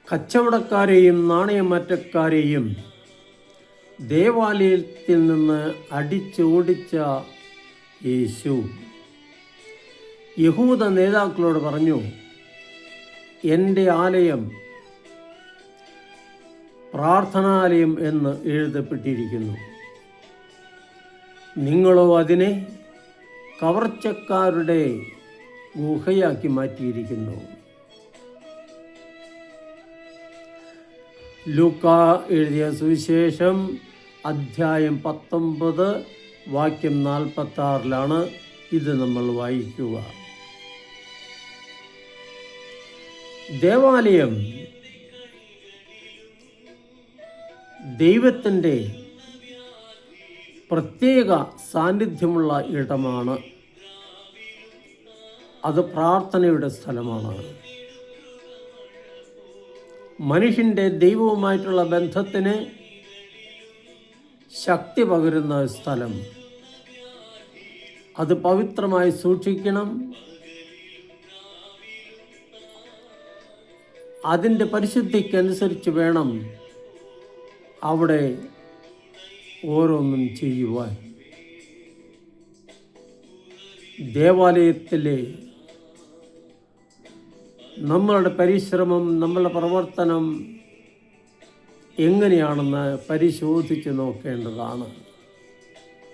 കച്ചവടക്കാരെയും നാണയമാറ്റക്കാരെയും ദേവാലയത്തിൽ നിന്ന് അടിച്ചോടിച്ച യേശു യഹൂദ നേതാക്കളോട് പറഞ്ഞു, എൻ്റെ ആലയം പ്രാർത്ഥനാലയം എന്ന് എഴുതപ്പെട്ടിരിക്കുന്നു, നിങ്ങളോ അതിനെ കവർച്ചക്കാരുടെ ഗുഹയാക്കി മാറ്റിയിരിക്കുന്നു. ലൂക്കാ എഴുതിയ സുവിശേഷം അധ്യായം 19 വാക്യം 46 ഇത് നമ്മൾ വായിക്കുക. ദേവാലയം ദൈവത്തിൻ്റെ പ്രത്യേക സാന്നിധ്യമുള്ള ഇടമാണ്. അത് പ്രാർത്ഥനയുടെ സ്ഥലമാണ്. മനുഷ്യൻ്റെ ദൈവവുമായിട്ടുള്ള ബന്ധത്തിന് ശക്തി പകരുന്ന സ്ഥലം. അത് പവിത്രമായി സൂക്ഷിക്കണം. അതിൻ്റെ പരിശുദ്ധിക്കനുസരിച്ച് വേണം അവിടെ ഓരോന്നും ചെയ്യുവാൻ. ദേവാലയത്തിലെ നമ്മളുടെ പരിശ്രമം, നമ്മളുടെ പ്രവർത്തനം എങ്ങനെയാണെന്ന് പരിശോധിച്ച് നോക്കേണ്ടതാണ്.